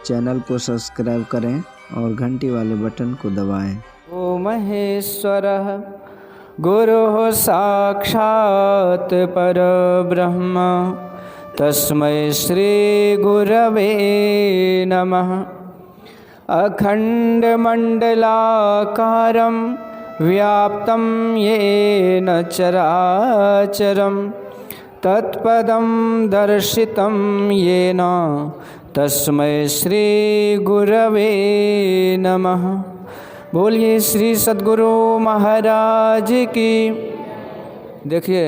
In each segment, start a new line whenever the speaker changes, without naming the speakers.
Channel को subscribe करें और घंटी वाले बटन को दबाएं।
ओ महेश्वरः गुरुः साक्षात् परब्रह्म तस्मै श्री गुरवे नमः। अखण्डमण्डलाकारं व्याप्तं येन चराचरं तत्पदं दर्शितं येन तस्मै श्री गुरवे नमः। बोलिए श्री सद्गुरु महाराज की। देखिए,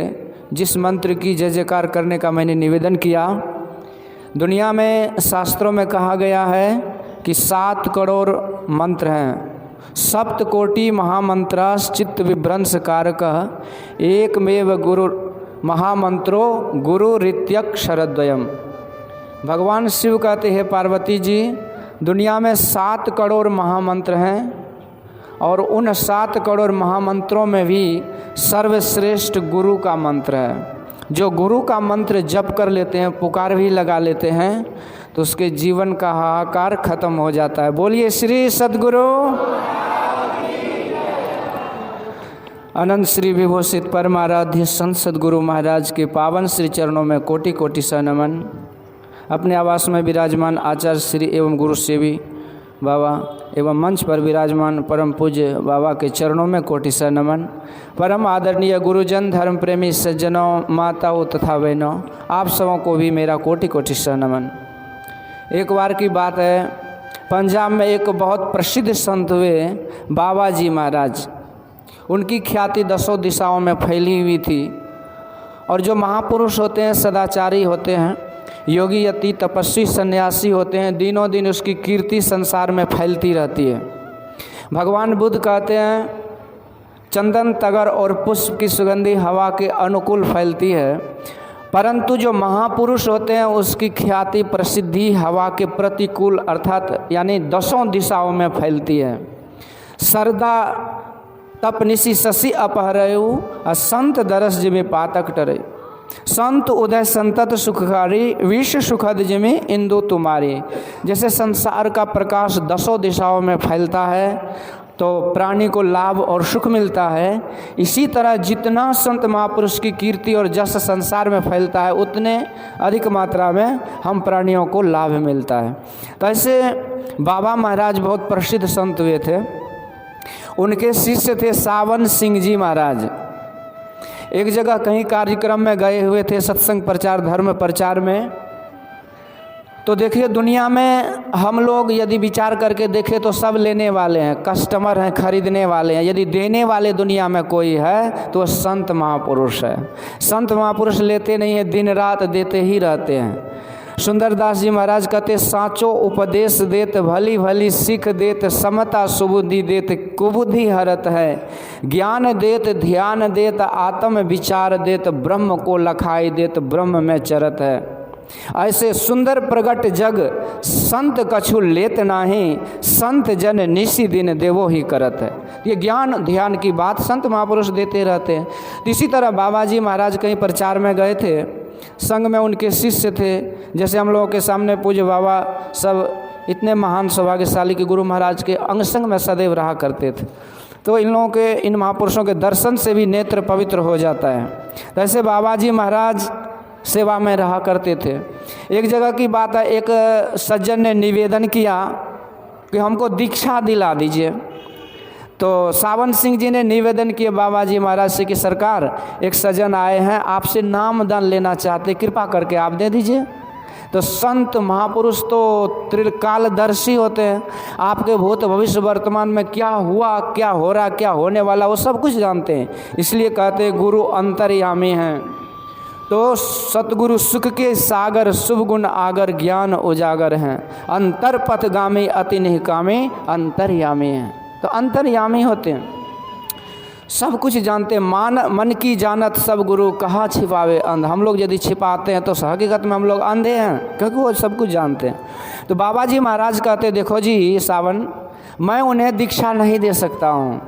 जिस मंत्र की जय जयकार करने का मैंने निवेदन किया, दुनिया में शास्त्रों में कहा गया है कि 7 करोड़ मंत्र हैं। सप्तकोटि महामंत्रास चित्त विभ्रंश कारकः एकमेव गुरु महामंत्रो गुरु रीत्यक्षरद्वयम्। भगवान शिव कहते हैं, पार्वती जी, दुनिया में 7 करोड़ महामंत्र हैं और उन 7 करोड़ महामंत्रों में भी सर्वश्रेष्ठ गुरु का मंत्र है। जो गुरु का मंत्र जप कर लेते हैं, पुकार भी लगा लेते हैं, तो उसके जीवन का हाहाकार खत्म हो जाता है। बोलिए श्री सद्गुरु अनंत श्री विभूषित परमाराध्य संत सद्गुरु महाराज के पावन श्री चरणों में कोटि कोटि सा नमन। अपने आवास में विराजमान आचार्य श्री एवं गुरु सेवी बाबा एवं मंच पर विराजमान परम पूज्य बाबा के चरणों में कोटि सा नमन। परम आदरणीय गुरुजन, धर्म प्रेमी सज्जनों, माताओं तथा बहनों, आप सबों को भी मेरा कोटि कोटि सा नमन। एक बार की बात है, पंजाब में एक बहुत प्रसिद्ध संत हुए बाबा जी महाराज। उनकी ख्याति 10 दिशाओं में फैली हुई थी। और जो महापुरुष होते हैं, सदाचारी होते हैं, योगी यति तपस्वी सन्यासी होते हैं, दिनों दिन उसकी कीर्ति संसार में फैलती रहती है। भगवान बुद्ध कहते हैं, चंदन तगर और पुष्प की सुगंधी हवा के अनुकूल फैलती है, परंतु जो महापुरुष होते हैं उसकी ख्याति प्रसिद्धि हवा के प्रतिकूल अर्थात यानी 10 दिशाओं में फैलती है। सरदा तपनिसी शशि अपहरयु असंत दरस जिमे पातक टरे, संत उदय संतत सुखकारी विश्व सुखद जिमे इंदु तुम्हारी। जैसे संसार का प्रकाश 10 दिशाओं में फैलता है तो प्राणी को लाभ और सुख मिलता है, इसी तरह जितना संत महापुरुष की कीर्ति और जस संसार में फैलता है, उतने अधिक मात्रा में हम प्राणियों को लाभ मिलता है। तो ऐसे बाबा महाराज बहुत प्रसिद्ध संत हुए थे। उनके शिष्य थे सावन सिंह जी महाराज। एक जगह कहीं कार्यक्रम में गए हुए थे, सत्संग प्रचार धर्म प्रचार में। तो देखिए, दुनिया में हम लोग यदि विचार करके देखें तो सब लेने वाले हैं, कस्टमर हैं, खरीदने वाले हैं। यदि देने वाले दुनिया में कोई है तो संत महापुरुष है। संत महापुरुष लेते नहीं हैं, दिन रात देते ही रहते हैं। सुंदरदास जी महाराज कहते, साचो उपदेश देत भली भली सीख देत, समता सुबुद्धि देत कुबुद्धि हरत है, ज्ञान देत ध्यान देत आत्म विचार देत, ब्रह्म को लखाई देत ब्रह्म में चरत है। ऐसे सुंदर प्रगट जग संत कछु लेत नाही, संत जन निशी दिन देवो ही करत है। ये ज्ञान ध्यान की बात संत महापुरुष देते रहते हैं। तो इसी तरह बाबा जी महाराज कहीं प्रचार में गए थे, संग में उनके शिष्य थे। जैसे हम लोगों के सामने पूज्य बाबा सब इतने महान सौभाग्यशाली के गुरु महाराज के अंग संग में सदैव रहा करते थे, तो इन लोगों के, इन महापुरुषों के दर्शन से भी नेत्र पवित्र हो जाता है। तो ऐसे बाबा जी महाराज सेवा में रहा करते थे। एक जगह की बात है, एक सज्जन ने निवेदन किया कि हमको दीक्षा दिला दीजिए। तो सावन सिंह जी ने निवेदन किया बाबा जी महाराज से कि सरकार, एक सज्जन आए हैं, आपसे नाम दान लेना चाहते, कृपा करके आप दे दीजिए। तो संत महापुरुष तो त्रिकालदर्शी होते हैं, आपके भूत भविष्य वर्तमान में क्या हुआ, क्या हो रहा, क्या होने वाला, वो सब कुछ जानते हैं। इसलिए कहते हैं गुरु अंतर्यामी हैं। तो सतगुरु सुख के सागर, शुभ गुण आगर, ज्ञान उजागर हैं, अंतर पथगामी अति निहकामी अंतर्यामी हैं। तो अंतर्यामी होते हैं, सब कुछ जानते हैं। मन की जानत सब गुरु कहाँ छिपावे अंध। हम लोग यदि छिपाते हैं तो हकीकत में हम लोग अंधे हैं, क्योंकि वो सब कुछ जानते हैं। तो बाबा जी महाराज कहते, देखो जी सावन, मैं उन्हें दीक्षा नहीं दे सकता हूँ।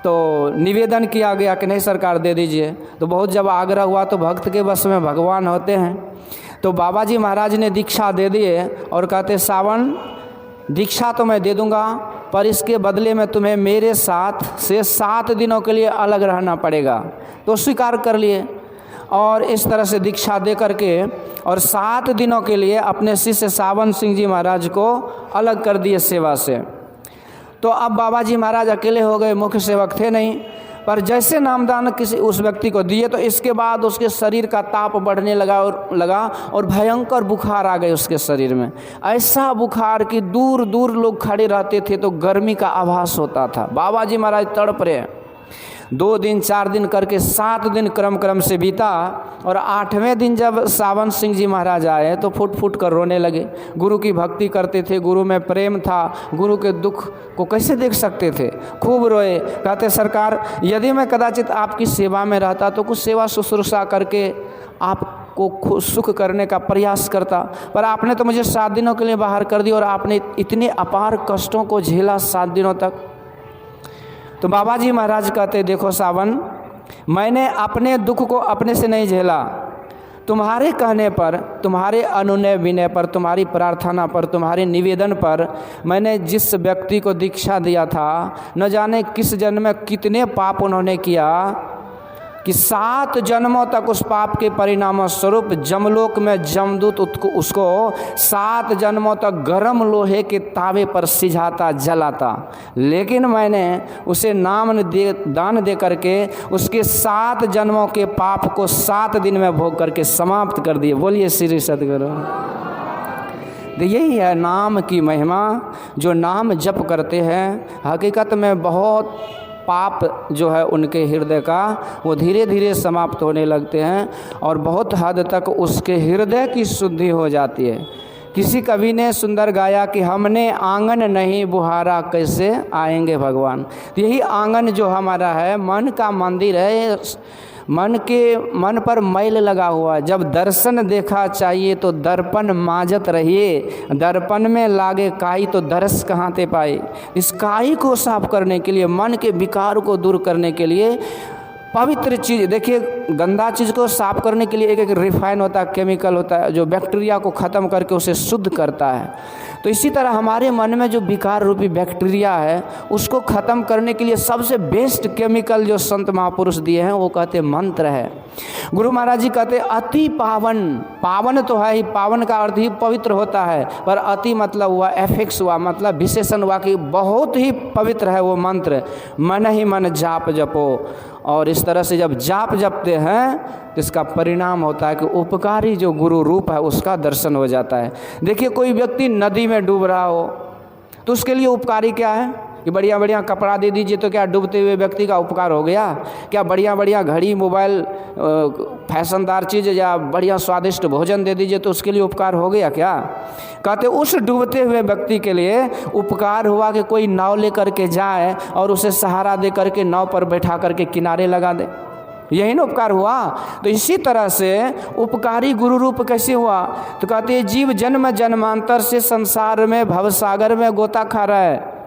तो निवेदन किया गया कि नहीं सरकार दे दीजिए। तो बहुत जब आग्रह हुआ तो भक्त के बस में भगवान होते हैं। तो बाबा जी महाराज ने दीक्षा दे दिए और कहते सावन दीक्षा तो मैं दे दूंगा, पर इसके बदले में तुम्हें मेरे साथ से 7 दिनों के लिए अलग रहना पड़ेगा। तो स्वीकार कर लिए और इस तरह से दीक्षा दे करके और 7 दिनों के लिए अपने शिष्य सावन सिंह जी महाराज को अलग कर दिए सेवा से। तो अब बाबा जी महाराज अकेले हो गए, मुख्य सेवक थे नहीं। पर जैसे नामदान किसी उस व्यक्ति को दिए तो इसके बाद उसके शरीर का ताप बढ़ने लगा और भयंकर बुखार आ गए उसके शरीर में। ऐसा बुखार कि दूर दूर लोग खड़े रहते थे तो गर्मी का आभास होता था। बाबा जी महाराज तड़प रहे। 2 दिन 4 दिन करके 7 दिन क्रम से बीता और 8वें दिन जब सावन सिंह जी महाराज आए तो फुट फुट कर रोने लगे। गुरु की भक्ति करते थे, गुरु में प्रेम था, गुरु के दुख को कैसे देख सकते थे। खूब रोए, कहते सरकार यदि मैं कदाचित आपकी सेवा में रहता तो कुछ सेवा शुश्रूषा करके आपको सुख करने का प्रयास करता, पर आपने तो मुझे 7 दिनों के लिए बाहर कर दिया और आपने इतने अपार कष्टों को झेला 7 दिनों तक। तो बाबा जी महाराज कहते देखो सावन, मैंने अपने दुख को अपने से नहीं झेला, तुम्हारे कहने पर, तुम्हारे अनुनय विनय पर, तुम्हारी प्रार्थना पर, तुम्हारे निवेदन पर मैंने जिस व्यक्ति को दीक्षा दिया था, न जाने किस जन्म में कितने पाप उन्होंने किया कि 7 जन्मों तक उस पाप के परिणाम स्वरूप जमलोक में जमदूत उसको 7 जन्मों तक गर्म लोहे के तावे पर सिझाता जलाता। लेकिन मैंने उसे दान दे करके उसके 7 जन्मों के पाप को 7 दिन में भोग करके समाप्त कर दिए। बोलिए श्री सद्गुरु। तो यही है नाम की महिमा। जो नाम जप करते हैं हकीकत में बहुत पाप जो है उनके हृदय का वो धीरे धीरे समाप्त होने लगते हैं और बहुत हद तक उसके हृदय की शुद्धि हो जाती है। किसी कवि ने सुंदर गाया कि हमने आंगन नहीं बुहारा कैसे आएंगे भगवान। तो यही आंगन जो हमारा है, मन का मंदिर है, मन पर मैल लगा हुआ है। जब दर्शन देखा चाहिए तो दर्पण माजत रहिए, दर्पण में लागे काई तो दरस कहाँ ते पाए। इस काई को साफ करने के लिए, मन के विकार को दूर करने के लिए पवित्र चीज़, देखिए गंदा चीज़ को साफ करने के लिए एक रिफाइन होता है, केमिकल होता है जो बैक्टीरिया को ख़त्म करके उसे शुद्ध करता है। तो इसी तरह हमारे मन में जो विकार रूपी बैक्टीरिया है उसको ख़त्म करने के लिए सबसे बेस्ट केमिकल जो संत महापुरुष दिए हैं वो कहते मंत्र है। गुरु महाराज जी कहते अति पावन, पावन तो है ही, पावन का अर्थ ही पवित्र होता है, पर अति मतलब हुआ एफिक्स हुआ, मतलब विशेषण हुआ कि बहुत ही पवित्र है वो मंत्र। मन ही मन जाप जपो। और इस तरह से जब जाप जपते हैं तो इसका परिणाम होता है कि उपकारी जो गुरु रूप है उसका दर्शन हो जाता है। देखिए कोई व्यक्ति नदी में डूब रहा हो तो उसके लिए उपकारी क्या है कि बढ़िया बढ़िया कपड़ा दे दीजिए तो क्या डूबते हुए व्यक्ति का उपकार हो गया? क्या बढ़िया बढ़िया घड़ी, मोबाइल, फैशनदार चीज़ या बढ़िया स्वादिष्ट भोजन दे दीजिए तो उसके लिए उपकार हो गया क्या? कहते उस डूबते हुए व्यक्ति के लिए उपकार हुआ कि कोई नाव लेकर के जाए और उसे सहारा दे करके नाव पर बैठा करके किनारे लगा दे, यही ना उपकार हुआ। तो इसी तरह से उपकारी गुरु रूप कैसे हुआ? तो कहते हैं जीव जन्म जन्मांतर से संसार में भवसागर में गोता खा रहा है,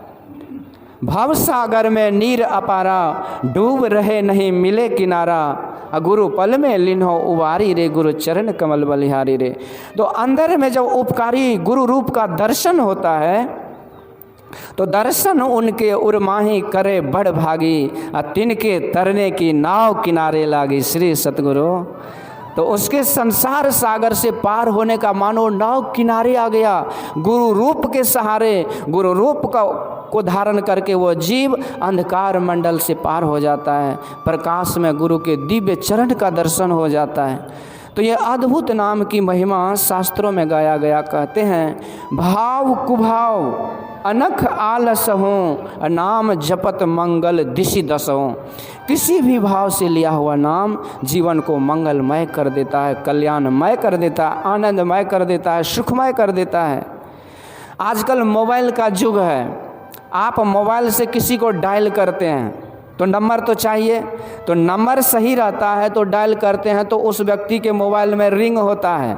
भवसागर में नीर अपारा, डूब रहे नहीं मिले किनारा, गुरु पल में लिन्हो उबारी रे, गुरु चरण कमल बलिहारी रे। तो अंदर में जब उपकारी गुरु रूप का दर्शन होता है तो दर्शन उनके उर्माही करे बड़ भागी, तिनके तरने की नाव किनारे लागी। श्री सतगुरु। तो उसके संसार सागर से पार होने का मानो नाव किनारे आ गया। गुरु रूप के सहारे, गुरु रूप को धारण करके वो जीव अंधकार मंडल से पार हो जाता है, प्रकाश में गुरु के दिव्य चरण का दर्शन हो जाता है। तो ये अद्भुत नाम की महिमा शास्त्रों में गाया गया। कहते हैं भाव कुभाव अनख आलस हों, नाम जपत मंगल दिशि दस हों। किसी भी भाव से लिया हुआ नाम जीवन को मंगलमय कर देता है, कल्याणमय कर देता है, आनंदमय कर देता है, सुखमय कर देता है। आजकल मोबाइल का युग है। आप मोबाइल से किसी को डायल करते हैं तो नंबर तो चाहिए, तो नंबर सही रहता है तो डायल करते हैं तो उस व्यक्ति के मोबाइल में रिंग होता है।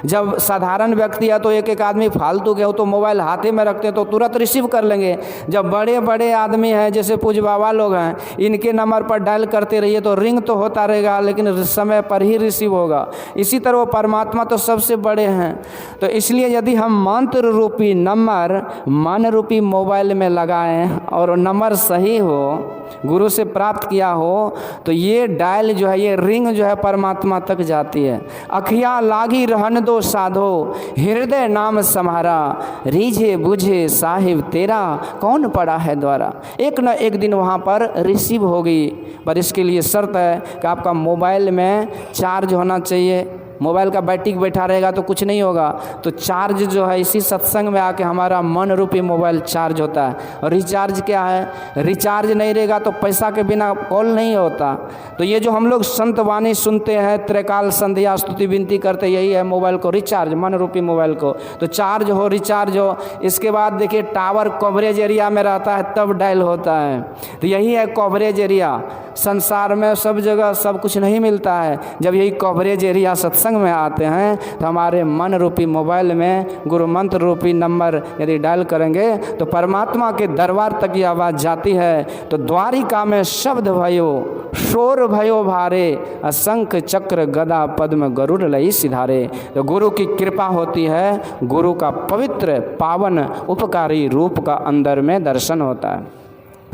जब साधारण व्यक्ति है तो एक एक आदमी फालतू के हो तो मोबाइल हाथे में रखते हैं तो तुरंत रिसीव कर लेंगे। जब बड़े बड़े आदमी हैं जैसे पूज्य बाबा लोग हैं, इनके नंबर पर डायल करते रहिए तो रिंग तो होता रहेगा लेकिन समय पर ही रिसीव होगा। इसी तरह वो परमात्मा तो सबसे बड़े हैं। तो इसलिए यदि हम मंत्र रूपी नंबर मन रूपी मोबाइल में लगाएं और नंबर सही हो, गुरु से प्राप्त किया हो, तो ये डायल जो है, ये रिंग जो है परमात्मा तक जाती है। अखियाँ लागी रहन दो साधो, हृदय नाम सम्हारा, रीझे बुझे साहिब तेरा, कौन पड़ा है द्वारा। एक न एक दिन वहाँ पर रिसीव होगी, पर इसके लिए शर्त है कि आपका मोबाइल में चार्ज होना चाहिए। मोबाइल का बैटरी बैठा रहेगा तो कुछ नहीं होगा। तो चार्ज जो है इसी सत्संग में आके हमारा मन रूपी मोबाइल चार्ज होता है। और रिचार्ज क्या है, रिचार्ज नहीं रहेगा तो पैसा के बिना कॉल नहीं होता। तो ये जो हम लोग संत वाणी सुनते हैं, त्रिकाल संध्या स्तुति विनती करते, यही है मोबाइल को रिचार्ज, मन रूपी मोबाइल को। तो चार्ज हो, रिचार्ज हो। इसके बाद देखिए टावर कवरेज एरिया में रहता है तब डायल होता है। तो यही है कवरेज एरिया। संसार में सब जगह सब कुछ नहीं मिलता है। जब यही कवरेज एरिया सत्संग में आते हैं तो हमारे मन रूपी मोबाइल में गुरु मंत्र रूपी नंबर यदि डायल करेंगे तो परमात्मा के दरबार तक ये आवाज़ जाती है। तो द्वारिका में शब्द भयो, शोर भयो भारे, असंख चक्र गदा पद्म गरुड़ लई सिधारे। तो गुरु की कृपा होती है, गुरु का पवित्र पावन उपकारी रूप का अंदर में दर्शन होता है।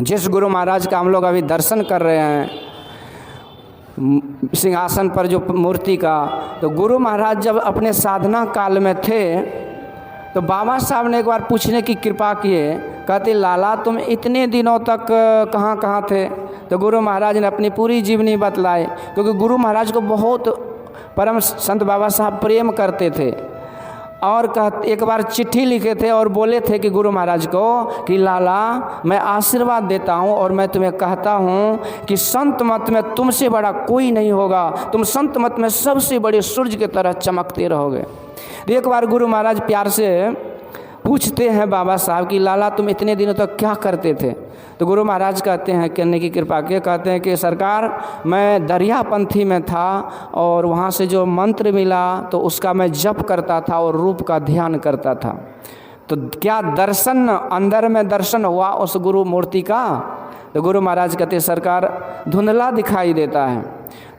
जिस गुरु महाराज का हम लोग अभी दर्शन कर रहे हैं सिंहासन पर जो मूर्ति का, तो गुरु महाराज जब अपने साधना काल में थे तो बाबा साहब ने एक बार पूछने की कृपा किए, कहते लाला तुम इतने दिनों तक कहाँ कहाँ थे। तो गुरु महाराज ने अपनी पूरी जीवनी बतलाई, क्योंकि गुरु महाराज को बहुत परम संत बाबा साहब प्रेम करते थे। और एक बार चिट्ठी लिखे थे और बोले थे कि गुरु महाराज को कि लाला मैं आशीर्वाद देता हूँ और मैं तुम्हें कहता हूँ कि संत मत में तुमसे बड़ा कोई नहीं होगा, तुम संत मत में सबसे बड़े सूरज की तरह चमकते रहोगे। एक बार गुरु महाराज प्यार से पूछते हैं बाबा साहब कि लाला तुम इतने दिनों तक क्या करते थे। तो गुरु महाराज कहते हैं, कहने की कृपा के कहते हैं कि सरकार मैं दरियापंथी में था और वहाँ से जो मंत्र मिला तो उसका मैं जप करता था और रूप का ध्यान करता था। तो क्या दर्शन, अंदर में दर्शन हुआ उस गुरु मूर्ति का। तो गुरु महाराज कहते सरकार धुंधला दिखाई देता है।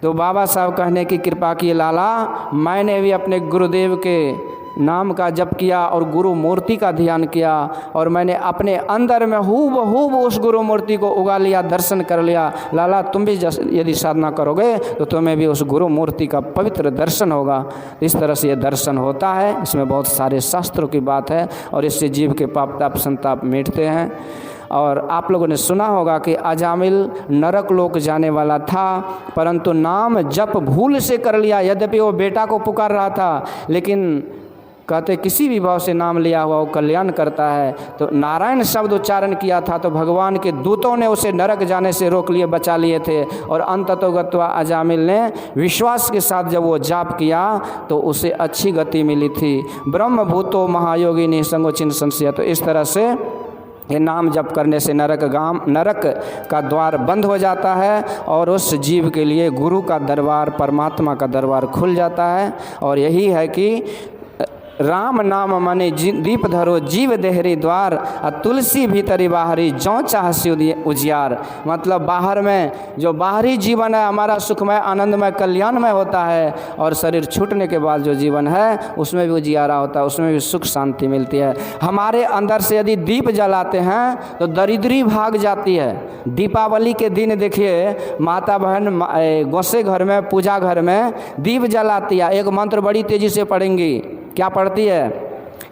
तो बाबा साहब कहने की कृपा की लाला मैंने भी अपने गुरुदेव के नाम का जप किया और गुरु मूर्ति का ध्यान किया और मैंने अपने अंदर में हूबहूब उस गुरु मूर्ति को उगा लिया, दर्शन कर लिया। लाला तुम भी यदि साधना करोगे तो तुम्हें भी उस गुरु मूर्ति का पवित्र दर्शन होगा। इस तरह से ये दर्शन होता है। इसमें बहुत सारे शास्त्रों की बात है और इससे जीव के पाप ताप संताप मिटते हैं। और आप लोगों ने सुना होगा कि अजामिल नरक लोक जाने वाला था, परंतु नाम जप भूल से कर लिया। यद्यपि वो बेटा को पुकार रहा था, लेकिन कहते किसी भी भाव से नाम लिया हुआ वो कल्याण करता है। तो नारायण शब्द उच्चारण किया था तो भगवान के दूतों ने उसे नरक जाने से रोक लिए, बचा लिए थे। और अंततो गत्वा अजामिल ने विश्वास के साथ जब वो जाप किया तो उसे अच्छी गति मिली थी। ब्रह्म भूतो महायोगी निसंगो चिन्ह संशय। तो इस तरह से ये नाम जप करने से नरक का द्वार बंद हो जाता है और उस जीव के लिए गुरु का दरबार, परमात्मा का दरबार खुल जाता है। और यही है कि राम नाम मने दीप धरो जीव देहरी द्वार, तुलसी भीतरी बाहरी जौ चाहसी उजियार। मतलब बाहर में जो बाहरी जीवन है हमारा सुखमय आनंदमय कल्याणमय होता है और शरीर छूटने के बाद जो जीवन है उसमें भी उजियारा होता है, उसमें भी सुख शांति मिलती है। हमारे अंदर से यदि दीप जलाते हैं तो दरिद्री भाग जाती है। दीपावली के दिन देखिए माता बहन गोसे घर में, पूजा घर में दीप जलाती है। एक मंत्र बड़ी तेज़ी से पढ़ेंगी, क्या पढ़ती है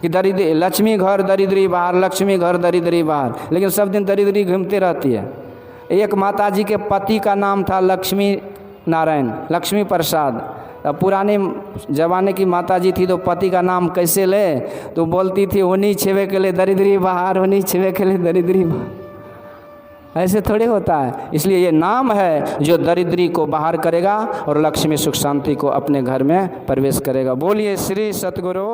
कि दरिद्री लक्ष्मी घर दरिद्री बाहर, लक्ष्मी घर दरिद्री बाहर, लेकिन सब दिन दरिद्री घूमती रहती है। एक माताजी के पति का नाम था लक्ष्मी नारायण, लक्ष्मी प्रसाद। अब पुराने ज़माने की माताजी थी तो पति का नाम कैसे ले, तो बोलती थी उन्हीं छेवे के लिए दरिद्री बाहर, उन्हीं छेवे के लिए दरिद्री बाहर। ऐसे थोड़ी होता है। इसलिए ये नाम है जो दरिद्री को बाहर करेगा और लक्ष्मी सुख शांति को अपने घर में प्रवेश करेगा। बोलिए श्री सतगुरु।